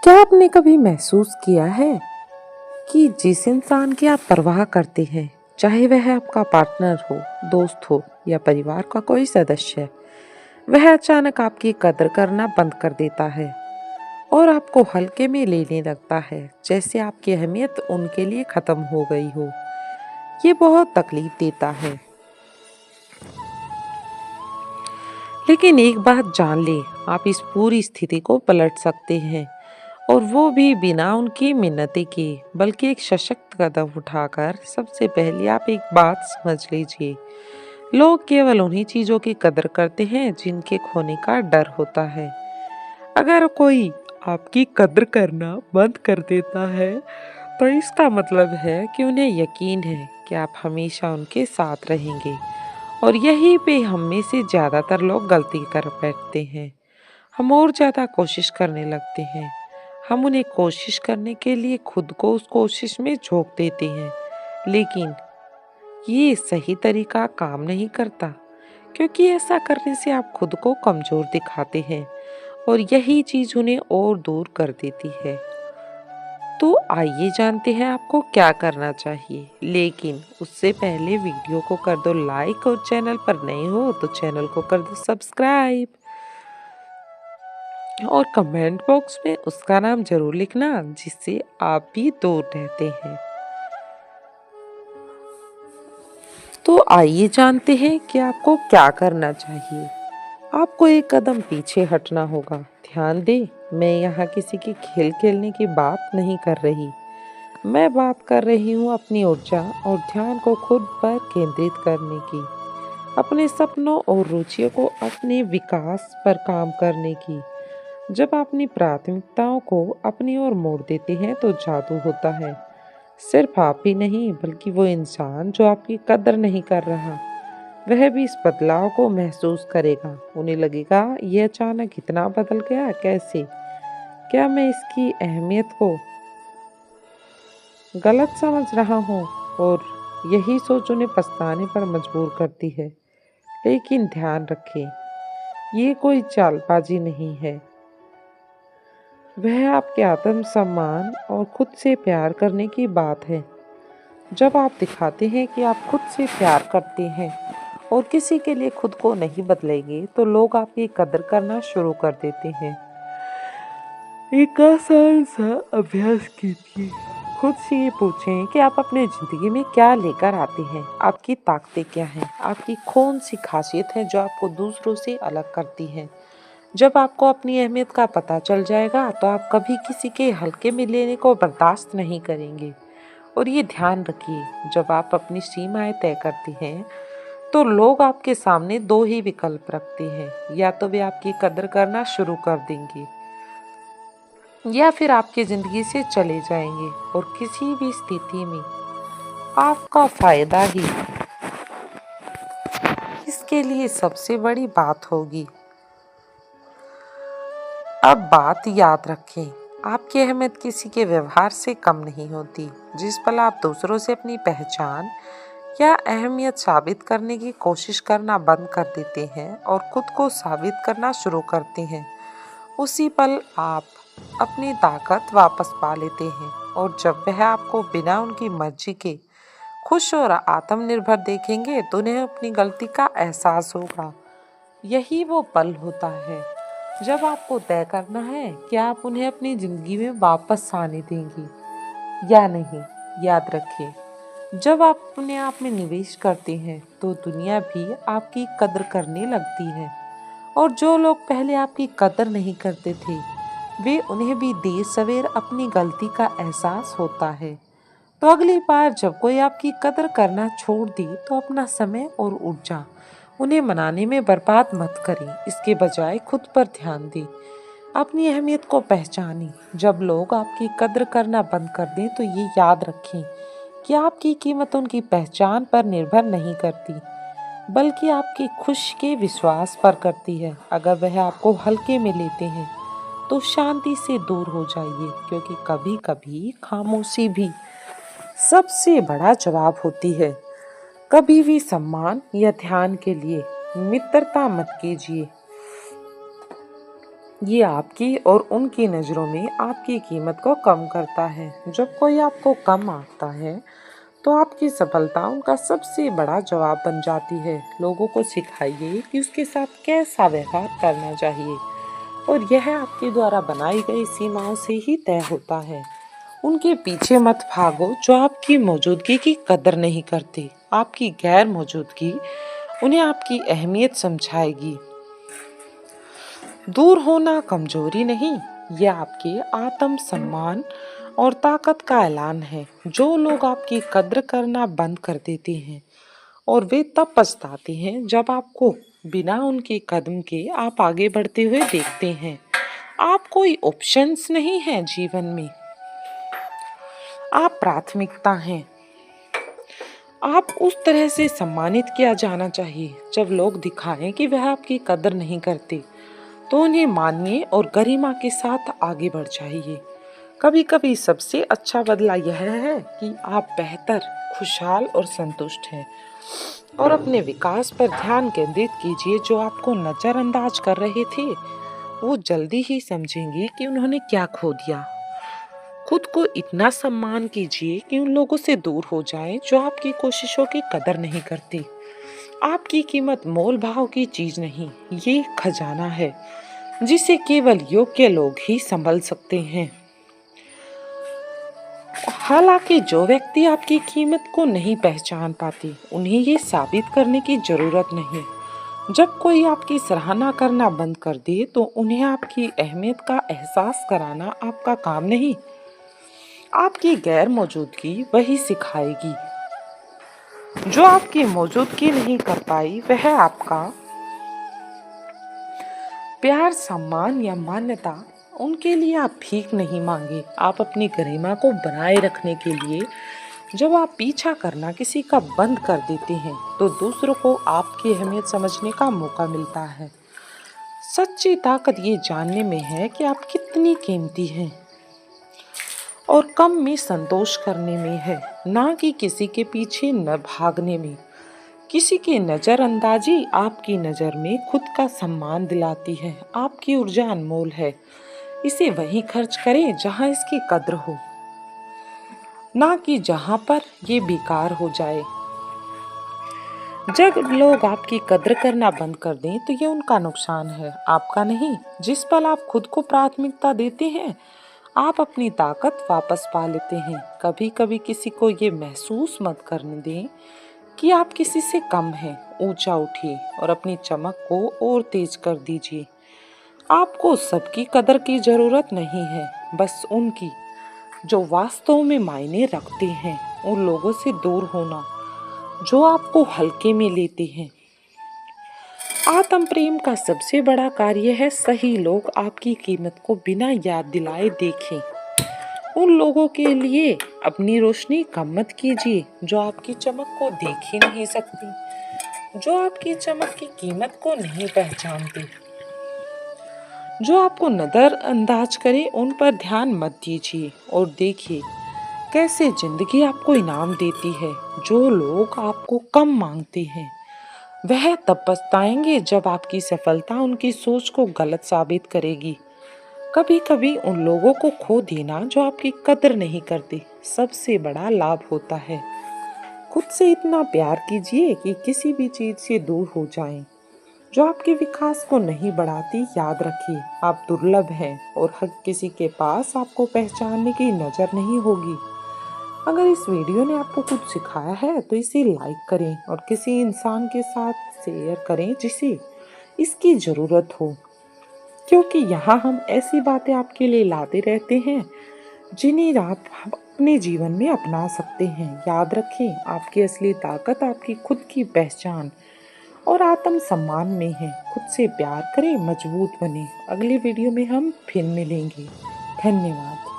क्या आपने कभी महसूस किया है कि जिस इंसान की आप परवाह करते हैं, चाहे वह आपका पार्टनर हो, दोस्त हो या परिवार का कोई सदस्य, वह अचानक आपकी कदर करना बंद कर देता है और आपको हल्के में लेने लगता है, जैसे आपकी अहमियत उनके लिए खत्म हो गई हो। ये बहुत तकलीफ देता है। लेकिन एक बात जान ले, आप इस पूरी स्थिति को पलट सकते हैं, और वो भी बिना उनकी मिन्नतें किए, बल्कि एक सशक्त कदम उठाकर। सबसे पहले आप एक बात समझ लीजिए, लोग केवल उन्हीं चीजों की कदर करते हैं जिनके खोने का डर होता है। अगर कोई आपकी कदर करना बंद कर देता है, तो इसका मतलब है कि उन्हें यकीन है कि आप हमेशा उनके साथ रहेंगे। और यहीं पे हम में से ज्यादातर लोग गलती कर बैठते हैं। हम और ज्यादा कोशिश करने लगते हैं। हम उन्हें कोशिश करने के लिए खुद को उस कोशिश में झोंक देते हैं, लेकिन ये सही तरीका काम नहीं करता, क्योंकि ऐसा करने से आप खुद को कमजोर दिखाते हैं और यही चीज उन्हें और दूर कर देती है। तो आइए जानते हैं आपको क्या करना चाहिए, लेकिन उससे पहले वीडियो को कर दो लाइक, और चैनल पर नए हो तो चैनल को कर दो सब्सक्राइब, और कमेंट बॉक्स में उसका नाम जरूर लिखना जिससे आप भी दूर रहते हैं। तो आइए जानते हैं कि आपको क्या करना चाहिए। आपको एक कदम पीछे हटना होगा। ध्यान दे, मैं यहाँ किसी की खेल खेलने की बात नहीं कर रही। मैं बात कर रही हूँ अपनी ऊर्जा और ध्यान को खुद पर केंद्रित करने की, अपने सपनों और रुचियों को अपने विकास पर काम करने की। जब आप अपनी प्राथमिकताओं को अपनी ओर मोड़ देते हैं तो जादू होता है। सिर्फ आप ही नहीं, बल्कि वो इंसान जो आपकी कदर नहीं कर रहा, वह भी इस बदलाव को महसूस करेगा। उन्हें लगेगा, ये अचानक इतना बदल गया कैसे? क्या मैं इसकी अहमियत को गलत समझ रहा हूँ? और यही सोच उन्हें पछताने पर मजबूर करती है। लेकिन ध्यान रखें, ये कोई चालबाजी नहीं है। वह आपके आत्म सम्मान और खुद से प्यार करने की बात है। जब आप दिखाते हैं कि आप खुद से प्यार करते हैं और किसी के लिए खुद को नहीं बदलेंगे, तो लोग आपकी कदर करना शुरू कर देते हैं। एक आसान सा अभ्यास कीजिए। खुद से ये पूछें कि आप अपने जिंदगी में क्या लेकर आते हैं, आपकी ताकतें क्या हैं, आपकी कौन सी खासियत है जो आपको दूसरों से अलग करती है। जब आपको अपनी अहमियत का पता चल जाएगा, तो आप कभी किसी के हल्के में लेने को बर्दाश्त नहीं करेंगे। और ये ध्यान रखिए, जब आप अपनी सीमाएं तय करती हैं, तो लोग आपके सामने दो ही विकल्प रखते हैं। या तो वे आपकी कदर करना शुरू कर देंगे, या फिर आपकी जिंदगी से चले जाएंगे। और किसी भी स्थिति में आपका फायदा ही इसके लिए सबसे बड़ी बात होगी। अब बात याद रखें, आपकी अहमियत किसी के व्यवहार से कम नहीं होती। जिस पल आप दूसरों से अपनी पहचान या अहमियत साबित करने की कोशिश करना बंद कर देते हैं और खुद को साबित करना शुरू करते हैं, उसी पल आप अपनी ताकत वापस पा लेते हैं। और जब वह आपको बिना उनकी मर्जी के खुश और आत्मनिर्भर देखेंगे, तो उन्हें अपनी गलती का एहसास होगा। यही वो पल होता है जब आपको तय करना है कि आप उन्हें अपनी जिंदगी में वापस आने देंगी या नहीं। याद रखिए, जब आप अपने आप में निवेश करते हैं, तो दुनिया भी आपकी कदर करने लगती है। और जो लोग पहले आपकी कदर नहीं करते थे, वे उन्हें भी देर सवेर अपनी गलती का एहसास होता है। तो अगली बार जब कोई आपकी कदर करना छोड़ दे, तो अपना समय और ऊर्जा उन्हें मनाने में बर्बाद मत करें। इसके बजाय खुद पर ध्यान दें, अपनी अहमियत को पहचानें। जब लोग आपकी कद्र करना बंद कर दें, तो ये याद रखें कि आपकी कीमत उनकी पहचान पर निर्भर नहीं करती, बल्कि आपकी खुश के विश्वास पर करती है। अगर वह आपको हल्के में लेते हैं, तो शांति से दूर हो जाइए, क्योंकि कभी कभी खामोशी भी सबसे बड़ा जवाब होती है। कभी भी सम्मान या ध्यान के लिए मित्रता मत कीजिए, ये आपकी और उनकी नज़रों में आपकी कीमत को कम करता है। जब कोई आपको कम आंकता है तो आपकी सफलता उनका सबसे बड़ा जवाब बन जाती है। लोगों को सिखाइए कि उसके साथ कैसा व्यवहार करना चाहिए और यह आपके द्वारा बनाई गई सीमाओं से ही तय होता है। उनके पीछे मत भागो जो आपकी मौजूदगी की कदर नहीं करते। आपकी गैर मौजूदगी उन्हें आपकी अहमियत समझाएगी। दूर होना कमजोरी नहीं, यह आपके आत्म सम्मान और ताकत का ऐलान है। जो लोग आपकी कद्र करना बंद कर देते हैं और वे तब पछताते हैं जब आपको बिना उनके कदम के आप आगे बढ़ते हुए देखते हैं। आप कोई ऑप्शंस नहीं है जीवन में, आप प्राथमिकता हैं। आप उस तरह से सम्मानित किया जाना चाहिए। जब लोग दिखाएं कि वह आपकी कदर नहीं करते तो उन्हें मानिए और गरिमा के साथ आगे बढ़ जाइए। कभी कभी सबसे अच्छा बदला यह है कि आप बेहतर, खुशहाल और संतुष्ट हैं और अपने विकास पर ध्यान केंद्रित कीजिए। जो आपको नजरअंदाज कर रहे थे वो जल्दी ही समझेंगे कि उन्होंने क्या खो दिया। खुद को इतना सम्मान कीजिए कि उन लोगों से दूर हो जाएं जो आपकी कोशिशों की कदर नहीं करते। आपकी कीमत मोल भाव की चीज नहीं, ये खजाना है जिसे केवल योग्य लोग ही संभल सकते हैं। हालांकि जो व्यक्ति आपकी कीमत को नहीं पहचान पाते उन्हें ये साबित करने की जरूरत नहीं। जब कोई आपकी सराहना करना बंद कर दे तो उन्हें आपकी अहमियत का एहसास कराना आपका काम नहीं, आपकी गैर मौजूदगी वही सिखाएगी। जो आपकी मौजूदगी नहीं कर पाई वह आपका प्यार, सम्मान या मान्यता, उनके लिए आप भीख नहीं मांगे। आप अपनी गरिमा को बनाए रखने के लिए जब आप पीछा करना किसी का बंद कर देते हैं तो दूसरों को आपकी अहमियत समझने का मौका मिलता है। सच्ची ताकत ये जानने में है कि आप कितनी कीमती हैं और कम में संतोष करने में है, ना कि किसी के पीछे न भागने में। किसी की नजरअंदाजी आपकी नजर में खुद का सम्मान दिलाती है। आपकी ऊर्जा अनमोल है, इसे वहीं खर्च करें जहां इसकी कद्र हो, ना कि जहां पर ये बेकार हो जाए। जब लोग आपकी कद्र करना बंद कर दें तो ये उनका नुकसान है, आपका नहीं। जिस पल आप खुद को प्राथमिकता देते हैं आप अपनी ताकत वापस पा लेते हैं। कभी कभी किसी को ये महसूस मत करने दें कि आप किसी से कम हैं। ऊंचा उठिए और अपनी चमक को और तेज कर दीजिए। आपको सबकी कदर की जरूरत नहीं है, बस उनकी जो वास्तव में मायने रखते हैं। उन लोगों से दूर होना जो आपको हल्के में लेते हैं। आत्म प्रेम का सबसे बड़ा कार्य है सही लोग आपकी कीमत को बिना याद दिलाए देखें। उन लोगों के लिए अपनी रोशनी कम मत कीजिए जो आपकी चमक को देख ही नहीं सकती, जो आपकी चमक की कीमत को नहीं पहचानते। जो आपको नजरअंदाज करे उन पर ध्यान मत दीजिए और देखिए कैसे जिंदगी आपको इनाम देती है। जो लोग आपको कम मांगते हैं वह तब पछताएंगे जब आपकी सफलता उनकी सोच को गलत साबित करेगी। कभी कभी उन लोगों को खो देना जो आपकी कदर नहीं करते सबसे बड़ा लाभ होता है। खुद से इतना प्यार कीजिए कि किसी भी चीज से दूर हो जाएं जो आपके विकास को नहीं बढ़ाती। याद रखिए आप दुर्लभ हैं और हर किसी के पास आपको पहचानने की नजर नहीं होगी। अगर इस वीडियो ने आपको कुछ सिखाया है तो इसे लाइक करें और किसी इंसान के साथ शेयर करें जिसे इसकी ज़रूरत हो, क्योंकि यहाँ हम ऐसी बातें आपके लिए लाते रहते हैं जिन्हें आप अपने जीवन में अपना सकते हैं। याद रखें आपकी असली ताकत आपकी खुद की पहचान और आत्म सम्मान में है। खुद से प्यार करें, मजबूत बने। अगली वीडियो में हम फिर मिलेंगे। धन्यवाद।